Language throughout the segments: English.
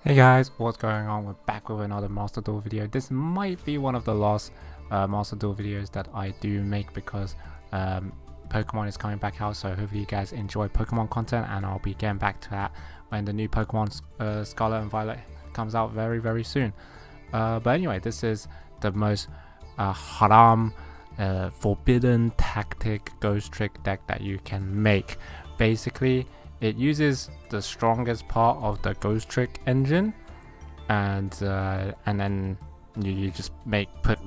Hey guys, what's going on? We're back with another Master Duel video. This might be one of the last Master Duel videos that I do make because Pokemon is coming back out, so hopefully you guys enjoy Pokemon content, and I'll be getting back to that when the new Pokemon Scarlet and Violet comes out very soon. But anyway, this is the most haram, forbidden tactic Ghostrick deck that you can make. Basically, it uses the strongest part of the Ghostrick engine, and then you just put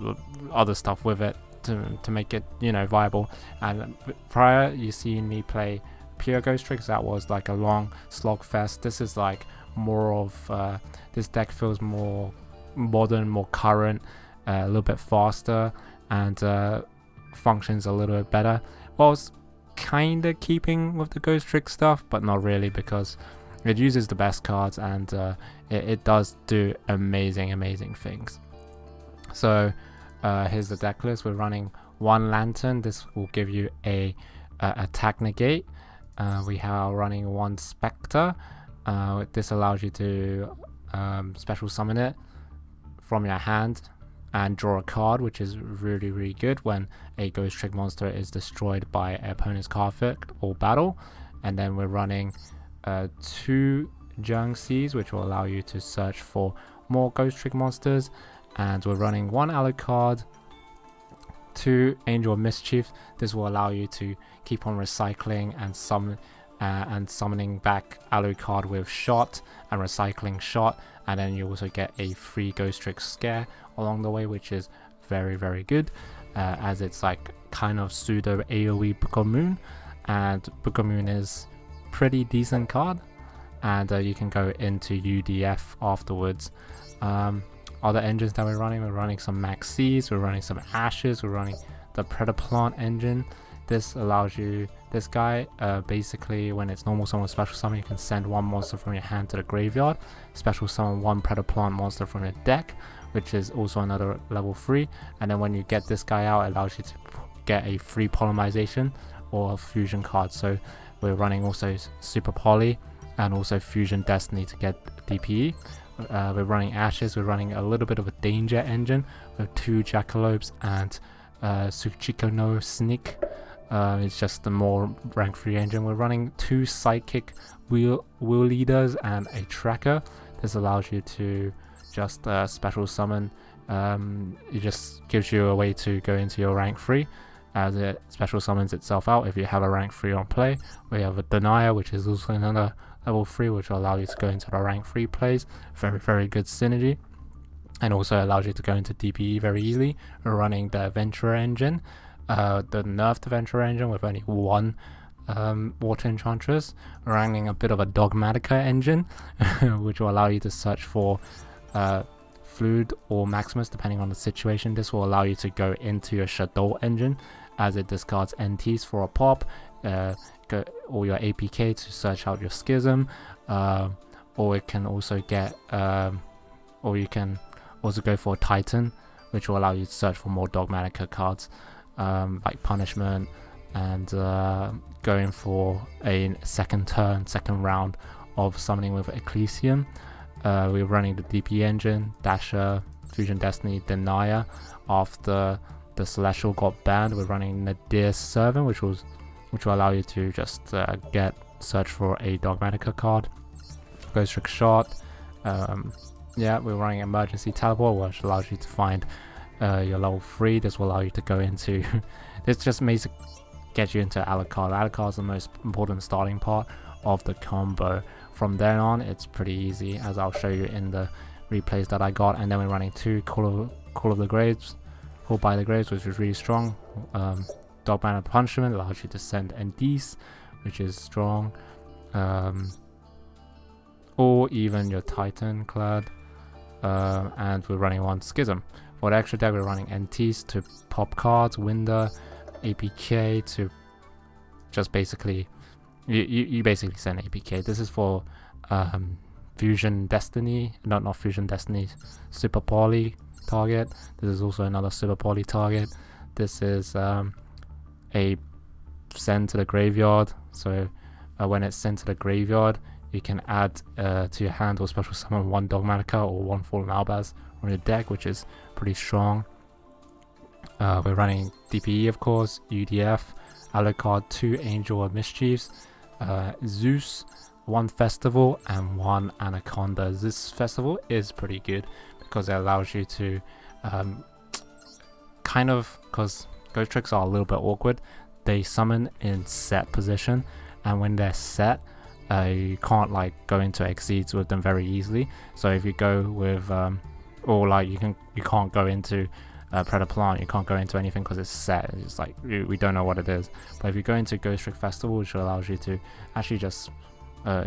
other stuff with it to make it viable. And prior, you seen me play pure Ghostricks. That was like a long slogfest. This is like more of this deck feels more modern, more current, a little bit faster, and functions a little bit better. Whilst kind of keeping with the Ghostrick stuff, but not really, because it uses the best cards, and it does do amazing things. So here's the deck list. We're running one Lantern. This will give you a attack negate. We are running one Spectre. This allows you to special summon it from your hand and draw a card, which is really good when a Ghostrick monster is destroyed by an opponent's card effect or battle. And then we're running two Junxies, which will allow you to search for more Ghostrick monsters. And we're running one Alucard, two Angel of Mischief. This will allow you to keep on recycling and summoning back Alucard with Shot and recycling Shot, and then you also get a free Ghostrick Scare along the way, which is very good, as it's like kind of pseudo AoE Book of Moon, and Book of Moon is pretty decent card, and you can go into UDF afterwards. Other engines that we're running some Maxis, we're running some Ashes, we're running the Predaplant engine. This allows you, this guy, basically when it's normal summon with special summon, you can send one monster from your hand to the graveyard, special summon one Predaplant monster from your deck, which is also another level 3, and then when you get this guy out, it allows you to get a free Polymerization or a Fusion card. So we're running also Super Poly and also Fusion Destiny to get DPE. We're running Ashes, we're running a little bit of a Danger engine with two Jackalopes and Tsuchiko no Sneak. It's just the more rank 3 engine. We're running two Psychic wheel leaders and a Tracker. This allows you to just special summon. It just gives you a way to go into your rank 3 as it special summons itself out if you have a rank 3 on play. We have a Denier, which is also another level 3, which will allow you to go into the rank 3 plays. Very good synergy, and also allows you to go into DPE very easily. We're running the Adventurer engine, the nerfed Adventurer engine with only one Water Enchantress. We're running a bit of a Dogmatica engine, which will allow you to search for Fluid or Maximus depending on the situation. This will allow you to go into your Shadow engine, as it discards NTs for a pop, or your APK to search out your Schism, or it can also get or you can also go for a Titan, which will allow you to search for more Dogmatica cards, like Punishment, and going for a second round of summoning with Ecclesium. We're running the DP engine, Dasher, Fusion Destiny, Denier. After the Celestial got banned, we're running Nadir Servant, which will allow you to just search for a Dogmatica card. Ghostrick Shot. Yeah, we're running Emergency Teleport, which allows you to find your level 3. This will allow you to go into this just makes get you into Alucard. Alucard is the most important starting part of the combo. From then on, it's pretty easy, as I'll show you in the replays that I got. And then we're running two Call of the Graves, Call by the Graves, which is really strong. Dogman Punishment allows you to send NDs, which is strong. Or even your Titan Clad. And we're running one Schism. For the extra deck, we're running NTs to pop cards, Winder, APK to just basically you basically send APK. This is for Fusion Destiny, not Fusion Destiny, Super Poly target. This is also another Super Poly target. This is a send to the graveyard. So when it's sent to the graveyard, you can add to your hand or special summon 1 Dogmatica or 1 Fallen Albaz on your deck, which is pretty strong. We're running DPE, of course, UDF, Alucard, 2 Angel of Mischiefs, Zeus, 1 Festival, and 1 Anaconda. This Festival is pretty good because it allows you to kind of, because Ghostricks are a little bit awkward, they summon in set position, and when they're set, you can't like go into exceeds with them very easily. So if you go with or like you can't go into Predaplant, you can't go into anything because it's set. It's just like we don't know what it is. But if you go into Ghostrick Festival, which allows you to actually just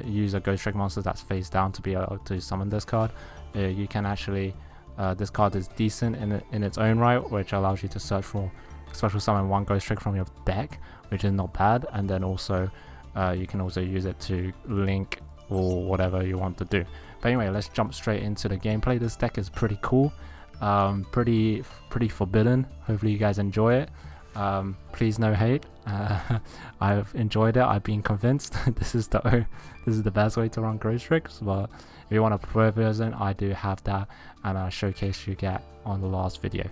use a Ghostrick monster that's face down to be able to summon this card, you can actually this card is decent in its own right, which allows you to search for special summon 1 Ghostrick from your deck, which is not bad. And then also you can also use it to link or whatever you want to do. But anyway, let's jump straight into the gameplay. This deck is pretty cool, pretty forbidden. Hopefully you guys enjoy it. Please no hate. I've enjoyed it. I've been convinced this is the best way to run Ghostricks. But if you want a pro version, I do have that, and I showcase you get on the last video.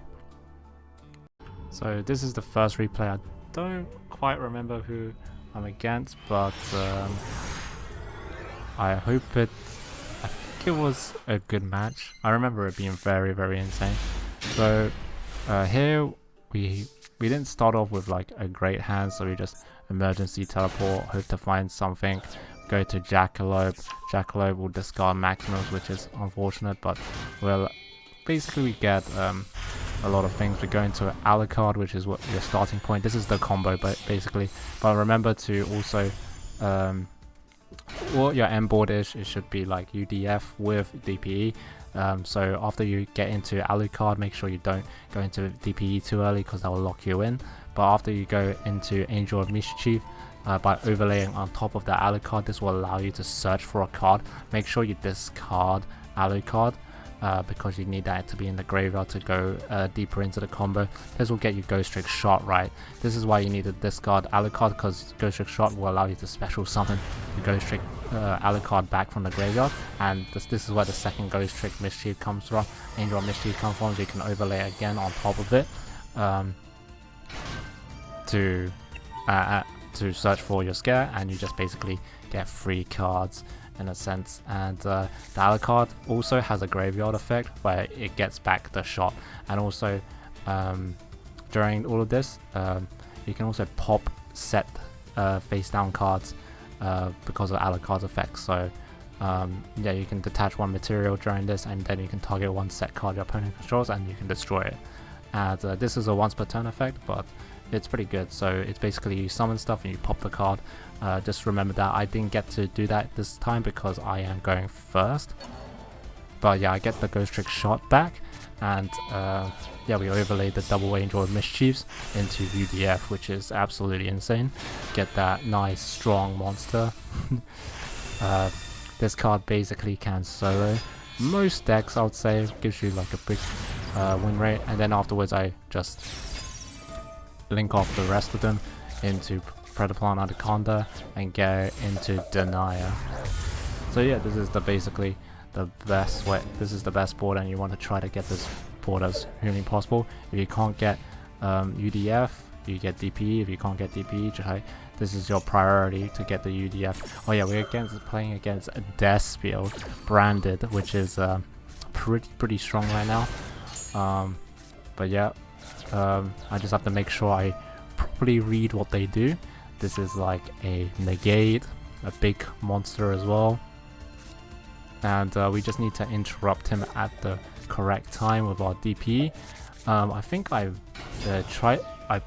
So this is the first replay. I don't quite remember who I'm against, but I think it was a good match. I remember it being very insane. So here we didn't start off with like a great hand, so we just emergency teleport, hope to find something, go to Jackalope. Jackalope will discard maximums, which is unfortunate, but well, basically we get a lot of things. We go into Alucard, which is what your starting point. This is the combo, but basically, but remember to also what your end board is, it should be like UDF with DPE. So after you get into Alucard, make sure you don't go into DPE too early because that will lock you in. But after you go into Angel of Mischief, by overlaying on top of the Alucard, this will allow you to search for a card. Make sure you discard Alucard because you need that to be in the graveyard to go deeper into the combo. This will get you Ghostrick Shot right. This is why you need to discard Alucard, because Ghostrick Shot will allow you to special summon the Ghostrick Alucard back from the graveyard, and this is where the second Ghostrick Mischief comes from. Angel of Mischief comes from, so you can overlay again on top of it to search for your scare, and you just basically get 3 cards in a sense. And the Alucard also has a graveyard effect where it gets back the shot, and also during all of this you can also pop set face down cards because of Alucard's effect. So yeah, you can detach 1 material during this, and then you can target 1 set card your opponent controls and you can destroy it. And this is a once per turn effect, but it's pretty good. So it's basically you summon stuff and you pop the card. Just remember that I didn't get to do that this time because I am going first. But yeah, I get the Ghostrick Shot back, and yeah, we overlay the double Angel of Mischiefs into UDF, which is absolutely insane. Get that nice strong monster. This card basically can solo most decks, I would say. Gives you like a big win rate, and then afterwards I just link off the rest of them into Predaplant Anaconda and go into Denier. So yeah, this is basically the best way. This is the best board, and you want to try to get this board as humanly possible. If you can't get UDF, you get DPE. If you can't get DPE, this is your priority to get the UDF. Oh yeah, we're playing against a Despiel branded, which is pretty strong right now. But yeah, I just have to make sure I properly read what they do. This is like a negate, a big monster as well, and we just need to interrupt him at the correct time with our DP. I think I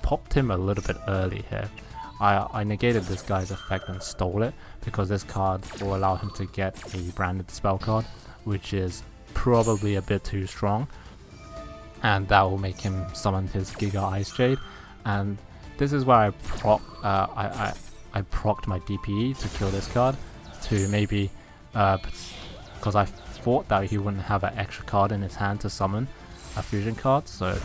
popped him a little bit early here. I negated this guy's effect and stole it because this card will allow him to get a branded spell card, which is probably a bit too strong, and that will make him summon his Giga Ice Jade. And this is where I procced my DPE to kill this card, to maybe because I thought that he wouldn't have an extra card in his hand to summon a fusion card. So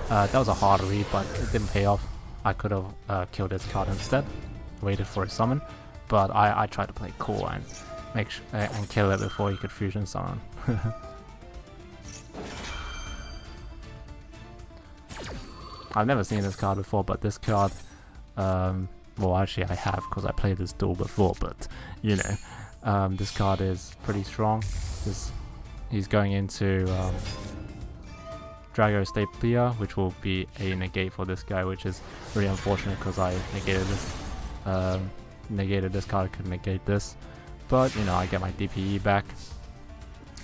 that was a hard read, but it didn't pay off. I could have killed this card instead, waited for a summon, but I tried to play cool and and kill it before he could fusion summon. I've never seen this card before, but this card, well, actually I have because I played this duel before, but you know, this card is pretty strong. He's going into Drago Staplia, which will be a negate for this guy, which is really unfortunate because I negated this card, could negate this, but you know, I get my DPE back,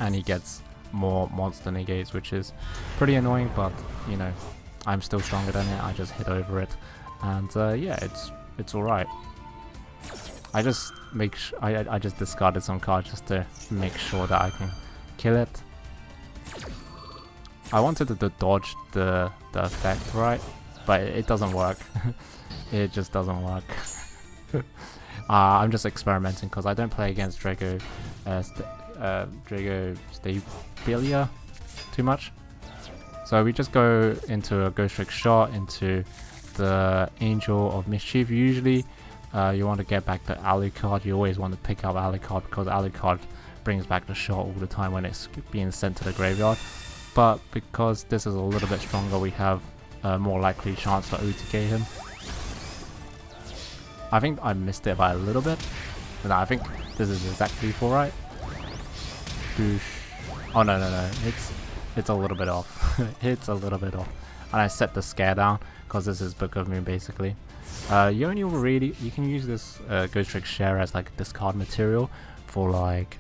and he gets more monster negates, which is pretty annoying, but you know, I'm still stronger than it. I just hit over it, and yeah, it's all right. I just I just discarded some cards just to make sure that I can kill it. I wanted to dodge the effect, right, but it doesn't work. It just doesn't work. I'm just experimenting because I don't play against Drago Staplia too much. So we just go into a Ghostrick shot into the Angel of Mischief. Usually you want to get back the Alucard. You always want to pick up Alucard because Alucard brings back the shot all the time when it's being sent to the graveyard. But because this is a little bit stronger, we have a more likely chance to OTK him. I think I missed it by a little bit. But I think this is exactly right. Oh no, it's a little bit off. It's a little bit off. And I set the scare down because this is Book of Moon basically. You can use this Ghostrick share as like discard material for like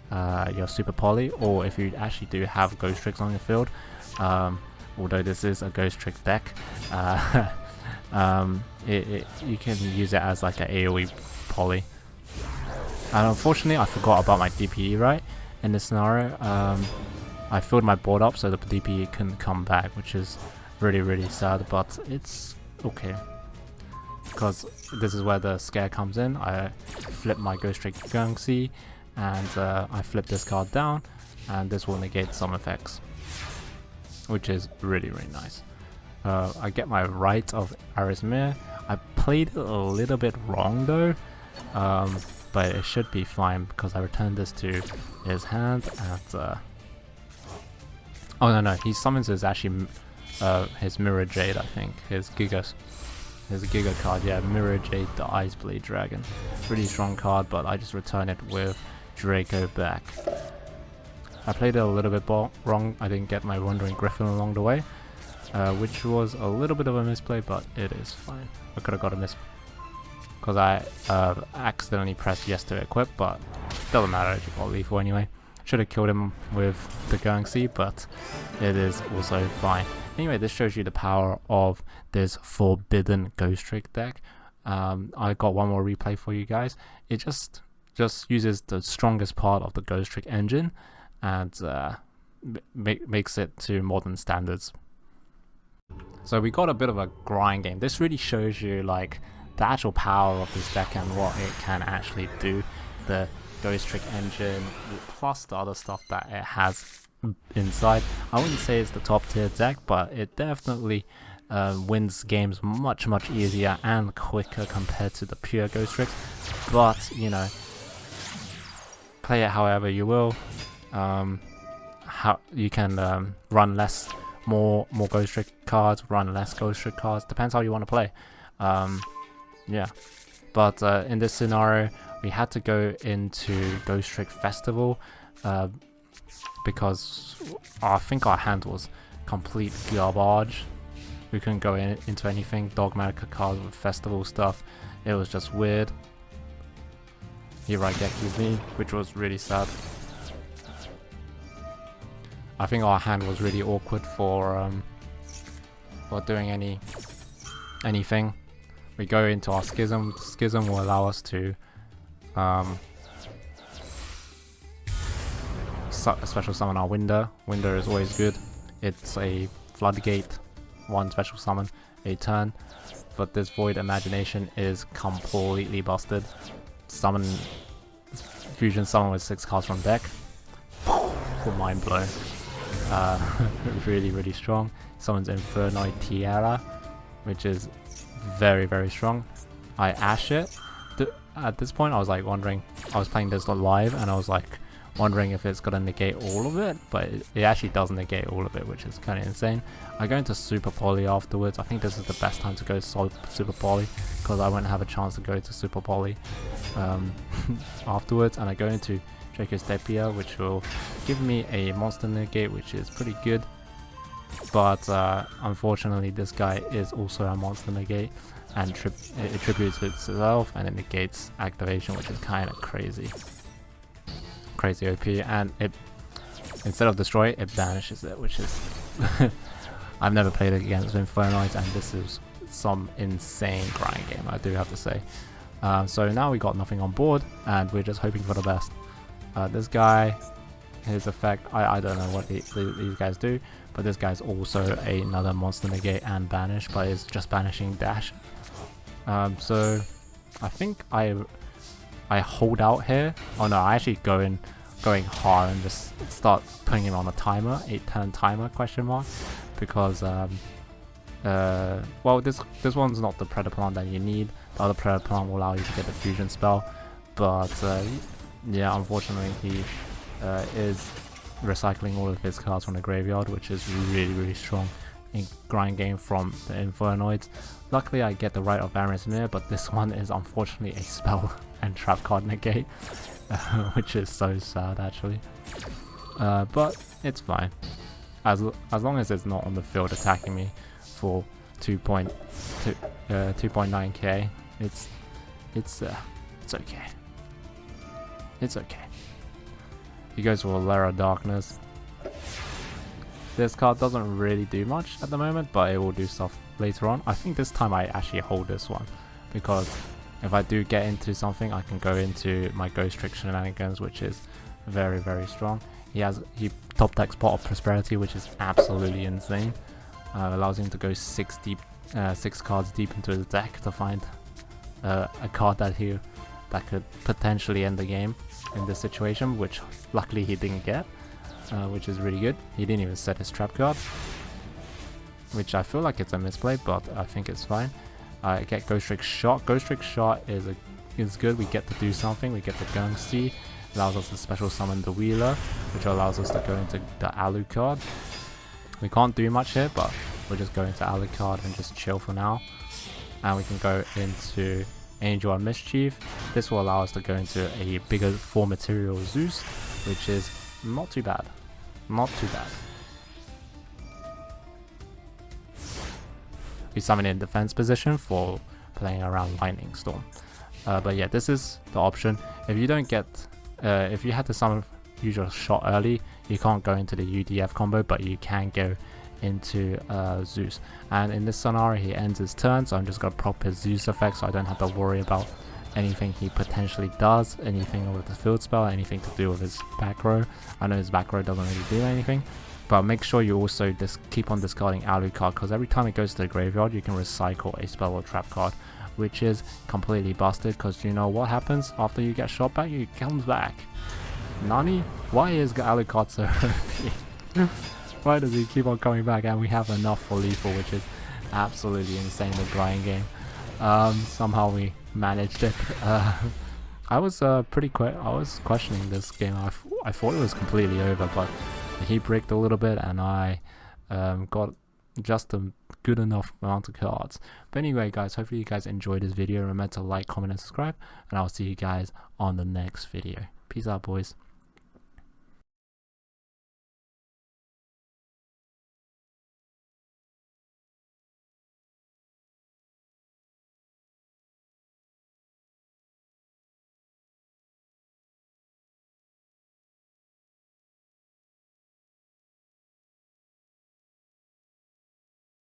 your Super Poly, or if you actually do have Ghostricks on your field. Although this is a Ghostrick deck, you can use it as like an AoE Poly. And unfortunately, I forgot about my DPE right in this scenario. I filled my board up so the DPE couldn't come back, which is really sad, but it's okay. Because this is where the scare comes in. I flip my Ghostrick Gungsi, and I flip this card down, and this will negate some effects, which is really nice. I get my right of Arismir. I played it a little bit wrong though, but it should be fine because I returned this to his hand, and oh no, he summons his his Mirror Jade, I think, his Giga card, yeah, Mirror Jade, the Ice Blade Dragon. Really strong card, but I just return it with Draco back. I played it a little bit wrong. I didn't get my Wandering Griffin along the way, which was a little bit of a misplay, but it is fine. I could have got a miss because I accidentally pressed yes to equip, but doesn't matter, I just got lethal anyway. Should have killed him with the Gurngsea, but it is also fine. Anyway, this shows you the power of this Forbidden Ghostrick deck. I got one more replay for you guys. It just uses the strongest part of the Ghostrick engine and makes it to modern standards. So we got a bit of a grind game. This really shows you like the actual power of this deck and what it can actually do. The Ghostrick engine plus the other stuff that it has inside. I wouldn't say it's the top tier deck, but it definitely wins games much easier and quicker compared to the pure Ghostricks. But you know, play it however you will. How you can run more Ghostrick cards, run less Ghostrick cards. Depends how you want to play. Yeah, but in this scenario, we had to go into Ghostrick Festival because I think our hand was complete garbage. We couldn't go into anything. Dogmatica cards with festival stuff. It was just weird. Here I get me, which was really sad. I think our hand was really awkward for doing anything. We go into our Schism. Schism will allow us to special summon our Winder. Winder is always good. It's a Floodgate, one special summon a turn, but this Void Imagination is completely busted. Fusion summon with 6 cards from deck. Mind blown. Really strong. Summons Infernoid Tiara, which is very strong. I Ash it. at this point I was like wondering, I was playing this live and I was like wondering if it's gonna negate all of it, but it actually doesn't negate all of it, which is kind of insane. I go into Super Poly afterwards. I think this is the best time to go Super Poly because I won't have a chance to go to Super Poly afterwards, and I go into Draco's Depia, which will give me a monster negate, which is pretty good. But unfortunately this guy is also a monster negate, and it attributes itself and it negates activation, which is kind of crazy OP, and it, instead of destroy it, banishes it, which is I've never played against Infernoids, and this is some insane grind game, I do have to say. So now we got nothing on board and we're just hoping for the best. This guy, his effect, I don't know what these guys do, but this guy's also another monster negate and banish, but it's just banishing dash. So I think I hold out here. Oh no, I actually going hard and just start putting him on a timer, 8-turn timer question mark, because well, this one's not the Predaplant that you need. The other Predaplant will allow you to get the fusion spell, but yeah, unfortunately he is recycling all of his cards from the graveyard, which is really strong in grind game from the Infernoids. Luckily I get the Rite of Arismir, but this one is unfortunately a spell and trap card negate, which is so sad actually. But it's fine. As long as it's not on the field attacking me for 2.9k, it's okay. It's okay. He goes for Lara Darkness. This card doesn't really do much at the moment, but it will do stuff later on. I think this time I actually hold this one, because if I do get into something, I can go into my Ghostrick shenanigans, which is very strong. He top decks Pot of Prosperity, which is absolutely insane. Allows him to go 6 cards deep into his deck to find a card that could potentially end the game in this situation, which luckily he didn't get, which is really good. He didn't even set his trap card, which I feel like it's a misplay, but I think it's fine. I get Ghostrick Shot. Ghostrick Shot is good. We get to do something. We get the Gungsti, allows us to special summon the Wheeler, which allows us to go into the Alucard. We can't do much here, but we'll just go into Alucard and just chill for now. And we can go into Angel and Mischief. This will allow us to go into a bigger 4 material Zeus, which is not too bad. Not too bad. We summon in defense position for playing around Lightning Storm. But yeah, this is the option. If you don't get, if you had to summon usual shot early, you can't go into the UDF combo, but you can go into Zeus. And in this scenario, he ends his turn, so I'm just gonna prop his Zeus effect, so I don't have to worry about anything he potentially does, anything with the field spell, anything to do with his back row. I know his back row doesn't really do anything, but make sure you also just keep on discarding Alucard, because every time it goes to the graveyard, you can recycle a spell or trap card, which is completely busted, because you know what happens after you get shot back? It comes back. Nani? Why is Alucard so OP? Why does he keep on coming back? And we have enough for lethal, which is absolutely insane, the grind game. Somehow we managed it. I was I was questioning this game. I thought it was completely over, but he bricked a little bit, and I got just a good enough amount of cards. But anyway, guys, hopefully you guys enjoyed this video. Remember to like, comment, and subscribe, and I'll see you guys on the next video. Peace out, boys.